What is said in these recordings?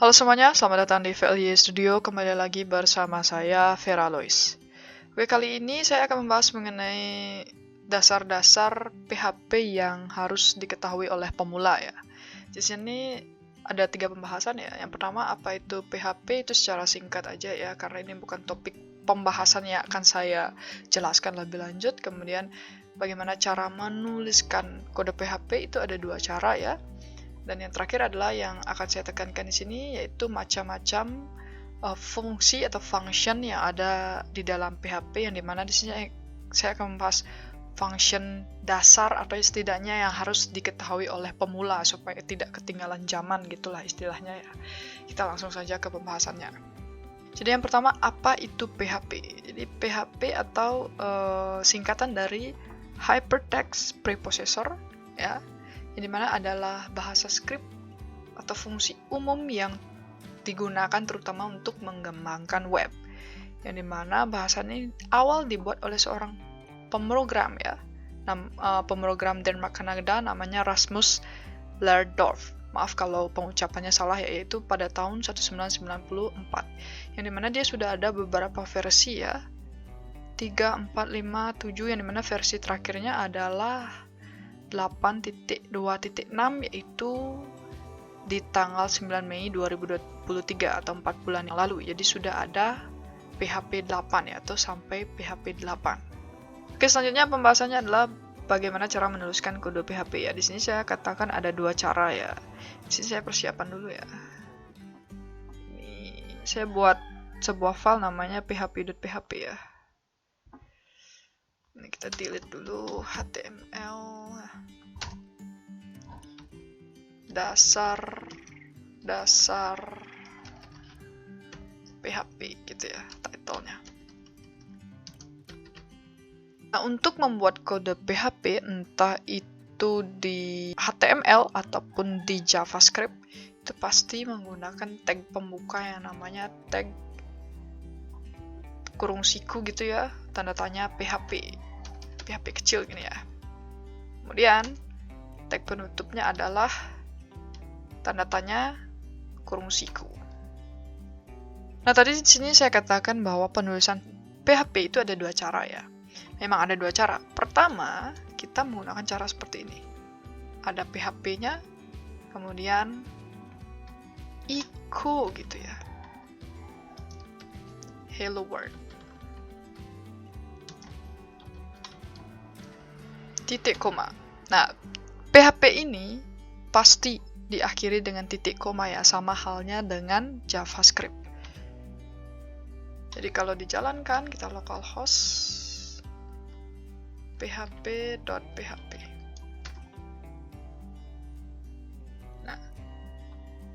Halo semuanya, selamat datang di VLY Studio. Kembali lagi bersama saya, Vera Lois. Oke, kali ini saya akan membahas mengenai dasar-dasar PHP yang harus diketahui oleh pemula ya. Di sini ada 3 pembahasan ya. Yang pertama, apa itu PHP, itu secara singkat aja ya, karena ini bukan topik pembahasan yang akan saya jelaskan lebih lanjut. Kemudian, bagaimana cara menuliskan kode PHP, itu ada 2 cara ya. Dan yang terakhir adalah yang akan saya tekankan di sini, yaitu macam-macam fungsi atau function yang ada di dalam PHP, yang dimana di sini saya akan membahas function dasar atau setidaknya yang harus diketahui oleh pemula supaya tidak ketinggalan zaman gitulah istilahnya ya. Kita langsung saja ke pembahasannya. Jadi yang pertama, apa itu PHP? Jadi PHP atau singkatan dari Hypertext Preprocessor ya, yang dimana adalah bahasa script atau fungsi umum yang digunakan terutama untuk mengembangkan web, yang dimana bahasa ini awal dibuat oleh seorang pemrogram ya, pemrogram Denmark Kanada namanya Rasmus Lerdorf. Maaf kalau pengucapannya salah ya, yaitu pada tahun 1994, yang dimana dia sudah ada beberapa versi ya, 3, 4, 5, 7, yang dimana versi terakhirnya adalah 8.2.6, yaitu di tanggal 9 Mei 2023 atau 4 bulan yang lalu. Jadi sudah ada PHP 8 ya, atau sampai PHP 8. Oke, selanjutnya pembahasannya adalah bagaimana cara menuliskan kode PHP ya. Di sini saya katakan ada 2 cara ya. Di sini saya persiapan dulu ya. Ini saya buat sebuah file namanya php.php ya. Ini kita delete dulu HTML dasar PHP gitu ya, title-nya. Nah, untuk membuat kode PHP, entah itu di HTML ataupun di JavaScript, itu pasti menggunakan tag pembuka yang namanya tag kurung siku gitu ya, tanda tanya PHP kecil gini ya. Kemudian tag penutupnya adalah tanda tanya kurung siku. Nah, tadi di sini saya katakan bahwa penulisan PHP itu ada 2 cara ya. Memang ada 2 cara. Pertama, kita menggunakan cara seperti ini. Ada PHP-nya, kemudian echo gitu ya. Hello world. Titik koma. Nah, PHP ini pasti diakhiri dengan titik koma ya, sama halnya dengan JavaScript. Jadi kalau dijalankan, kita localhost php.php. Nah,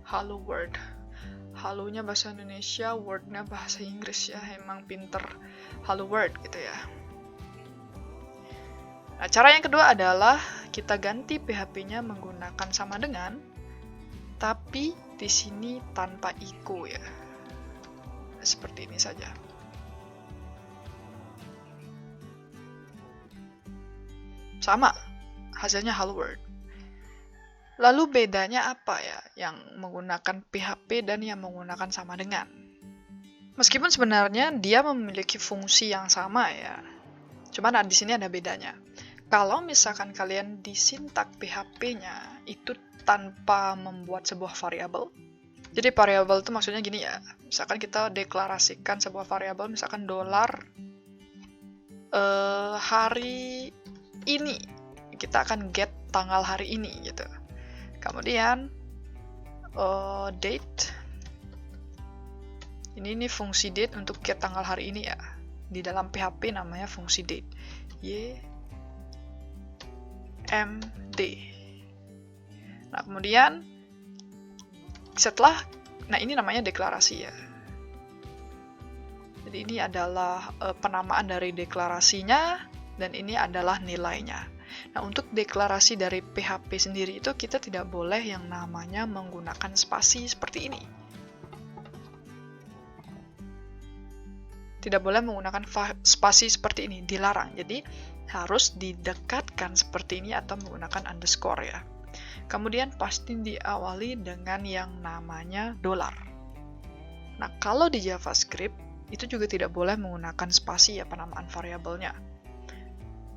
hello world. Halo-nya bahasa Indonesia, word-nya bahasa Inggris ya, emang pinter. Hello world gitu ya. Nah, cara yang kedua adalah kita ganti PHP-nya menggunakan sama dengan, tapi di sini tanpa echo ya. Seperti ini saja. Sama, hasilnya hello world. Lalu bedanya apa ya yang menggunakan PHP dan yang menggunakan sama dengan? Meskipun sebenarnya dia memiliki fungsi yang sama ya, cuman di sini ada bedanya. Kalau misalkan kalian disintak PHP-nya itu tanpa membuat sebuah variabel. Jadi variabel itu maksudnya gini ya. Misalkan kita deklarasikan sebuah variabel, misalkan $, hari ini. Kita akan get tanggal hari ini gitu. Kemudian date. Ini fungsi date untuk get tanggal hari ini ya. Di dalam PHP namanya fungsi date. MD. Nah, kemudian ini namanya deklarasi ya. Jadi ini adalah penamaan dari deklarasinya, dan ini adalah nilainya. Nah, untuk deklarasi dari PHP sendiri itu kita tidak boleh yang namanya menggunakan spasi seperti ini. Tidak boleh menggunakan spasi seperti ini, dilarang. Jadi harus didekatkan seperti ini atau menggunakan underscore ya. Kemudian pasti diawali dengan yang namanya dolar. Nah, kalau di JavaScript, itu juga tidak boleh menggunakan spasi ya penamaan variabelnya.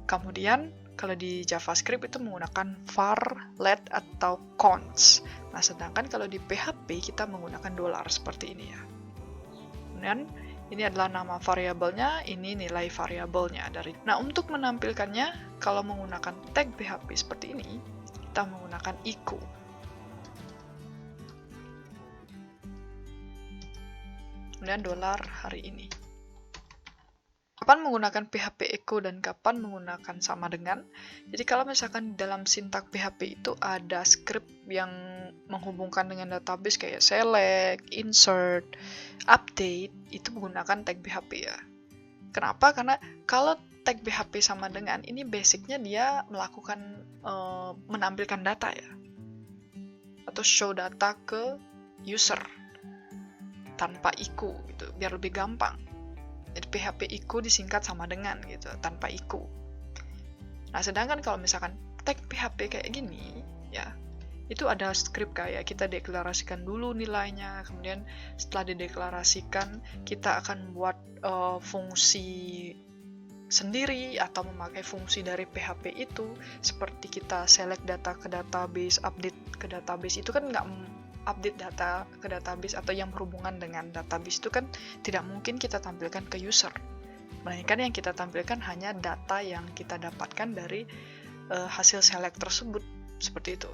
Kemudian, kalau di JavaScript itu menggunakan var, let, atau const. Nah, sedangkan kalau di PHP kita menggunakan dolar seperti ini ya. Kemudian, ini adalah nama variabelnya, ini nilai variabelnya. Nah, untuk menampilkannya, kalau menggunakan tag PHP seperti ini, kita menggunakan echo. Kemudian dolar hari ini. Kapan menggunakan PHP echo dan kapan menggunakan sama dengan? Jadi kalau misalkan dalam sintak PHP itu ada script yang menghubungkan dengan database kayak select, insert, update, itu menggunakan tag PHP ya. Kenapa? Karena kalau tag PHP sama dengan, ini basicnya dia melakukan menampilkan data ya. Atau show data ke user tanpa echo gitu, biar lebih gampang. Jadi PHP echo disingkat sama dengan gitu, tanpa echo. Nah, sedangkan kalau misalkan tag PHP kayak gini, ya, itu ada script kayak kita deklarasikan dulu nilainya, kemudian setelah dideklarasikan, kita akan buat fungsi sendiri atau memakai fungsi dari PHP itu, seperti kita select data ke database, update ke database, itu kan nggak update data ke database atau yang berhubungan dengan database itu kan tidak mungkin kita tampilkan ke user. Melainkan yang kita tampilkan hanya data yang kita dapatkan dari hasil select tersebut. Seperti itu.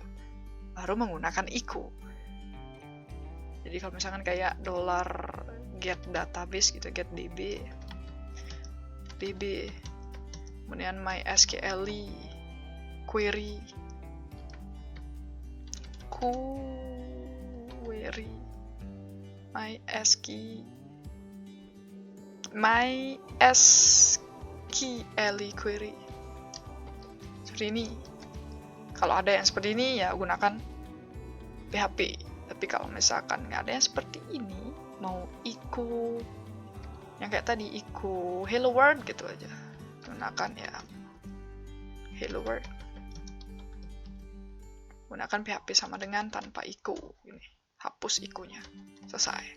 Baru menggunakan echo. Jadi kalau misalkan kayak dollar get database gitu, get db, kemudian mysql query, mysql query seperti ini. Kalau ada yang seperti ini ya gunakan PHP. Tapi kalau misalkan nggak ada yang seperti ini, mau echo yang kayak tadi, echo hello world gitu aja, gunakan ya hello world. Gunakan PHP sama dengan tanpa echo. Ini hapus echo-nya, selesai.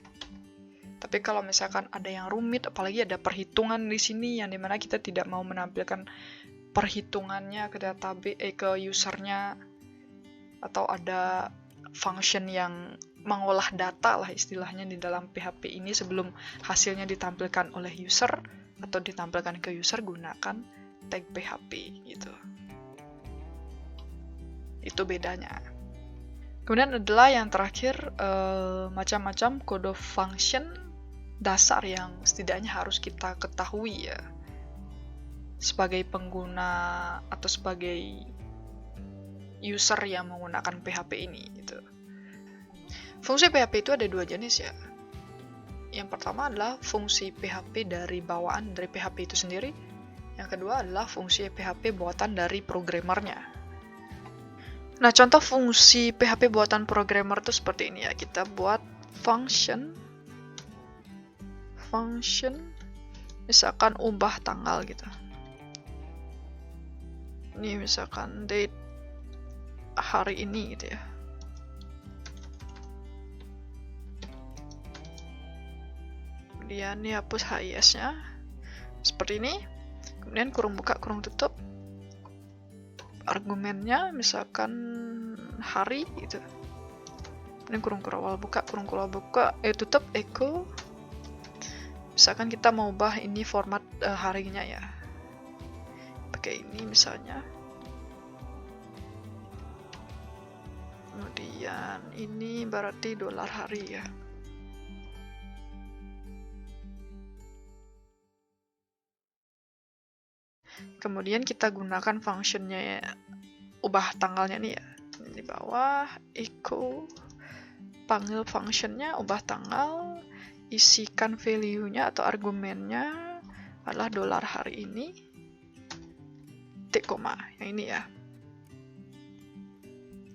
Tapi kalau misalkan ada yang rumit, apalagi ada perhitungan di sini yang dimana kita tidak mau menampilkan perhitungannya ke database, ke usernya, atau ada function yang mengolah data lah istilahnya di dalam PHP ini sebelum hasilnya ditampilkan oleh user atau ditampilkan ke user, gunakan tag PHP gitu. Itu bedanya. Kemudian adalah yang terakhir, macam-macam kode function dasar yang setidaknya harus kita ketahui ya sebagai pengguna atau sebagai user yang menggunakan PHP ini gitu. Fungsi PHP itu ada dua jenis ya. Yang pertama adalah fungsi PHP dari bawaan dari PHP itu sendiri. Yang kedua adalah fungsi PHP buatan dari programmernya. Nah, contoh fungsi PHP buatan programmer itu seperti ini ya. Kita buat function misalkan ubah tanggal gitu. Ini misalkan date hari ini gitu ya. Kemudian ini hapus HIS-nya seperti ini. Kemudian kurung buka, kurung tutup. Argumennya misalkan hari gitu. Ini kurung awal buka, kurung buka, tutup, echo. Misalkan kita mau ubah ini format harinya ya. Pakai ini misalnya. Kemudian ini berarti dolar hari ya. Kemudian kita gunakan functionnya ya, ubah tanggalnya nih ya. Di bawah echo, panggil functionnya ubah tanggal, isikan value-nya atau argumennya adalah dolar hari ini, titik koma yang ini ya.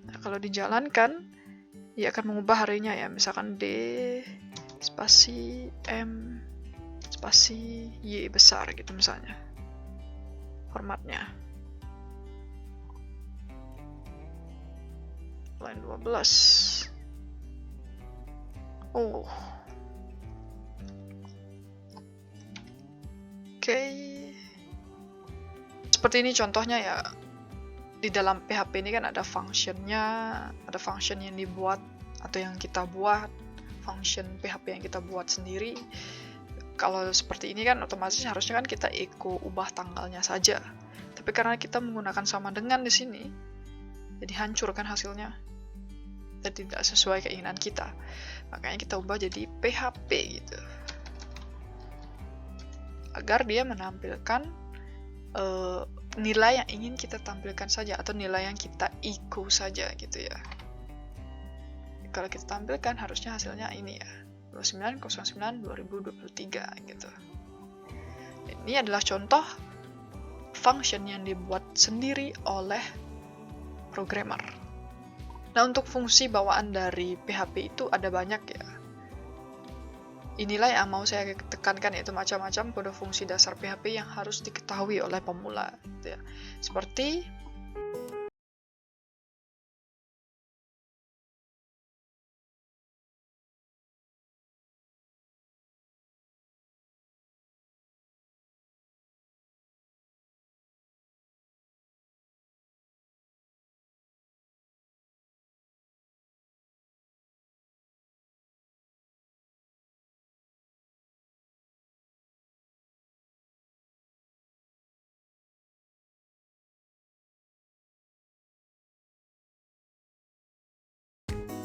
Nah, kalau dijalankan dia akan mengubah harinya ya, misalkan D spasi M spasi Y besar gitu misalnya formatnya. line 12. Oh. Oke. Seperti ini contohnya ya. Di dalam PHP ini kan ada functionnya, ada function yang dibuat atau yang kita buat, function PHP yang kita buat sendiri. Kalau seperti ini kan otomatis harusnya kan kita echo ubah tanggalnya saja. Tapi karena kita menggunakan sama dengan di sini, jadi hancur kan hasilnya. Dan tidak sesuai keinginan kita. Makanya kita ubah jadi PHP gitu. Agar dia menampilkan nilai yang ingin kita tampilkan saja atau nilai yang kita echo saja gitu ya. Kalau kita tampilkan harusnya hasilnya ini ya, 29/09/2023 gitu. Ini adalah contoh function yang dibuat sendiri oleh programmer. Nah, untuk fungsi bawaan dari PHP itu ada banyak ya. Inilah yang mau saya tekankan, yaitu macam-macam kode fungsi dasar PHP yang harus diketahui oleh pemula. Gitu ya. Seperti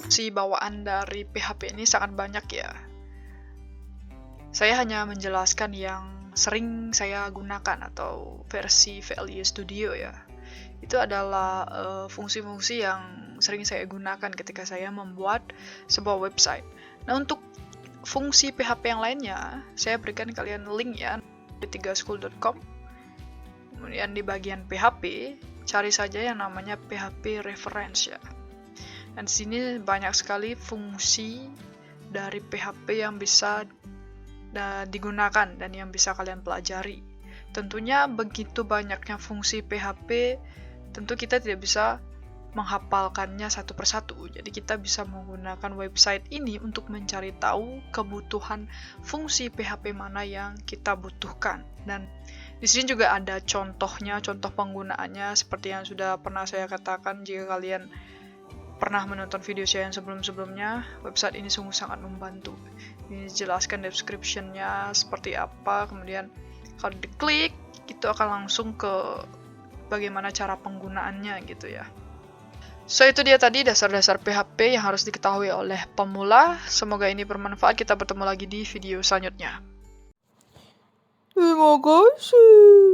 fungsi bawaan dari PHP ini sangat banyak ya. Saya hanya menjelaskan yang sering saya gunakan atau versi VLU Studio ya. Itu adalah fungsi-fungsi yang sering saya gunakan ketika saya membuat sebuah website. Nah, untuk fungsi PHP yang lainnya, saya berikan kalian link ya di 3school.com. Kemudian di bagian PHP, cari saja yang namanya PHP reference ya. Dan di sini banyak sekali fungsi dari PHP yang bisa digunakan dan yang bisa kalian pelajari. Tentunya begitu banyaknya fungsi PHP, tentu kita tidak bisa menghafalkannya satu persatu. Jadi kita bisa menggunakan website ini untuk mencari tahu kebutuhan fungsi PHP mana yang kita butuhkan. Dan di sini juga ada contohnya, contoh penggunaannya seperti yang sudah pernah saya katakan. Jika kalian pernah menonton video saya yang sebelum-sebelumnya, website ini sungguh sangat membantu. Ini jelaskan description-nya seperti apa, kemudian kalau diklik, itu akan langsung ke bagaimana cara penggunaannya gitu ya. So, itu dia tadi dasar-dasar PHP yang harus diketahui oleh pemula. Semoga ini bermanfaat. Kita bertemu lagi di video selanjutnya. Terima kasih.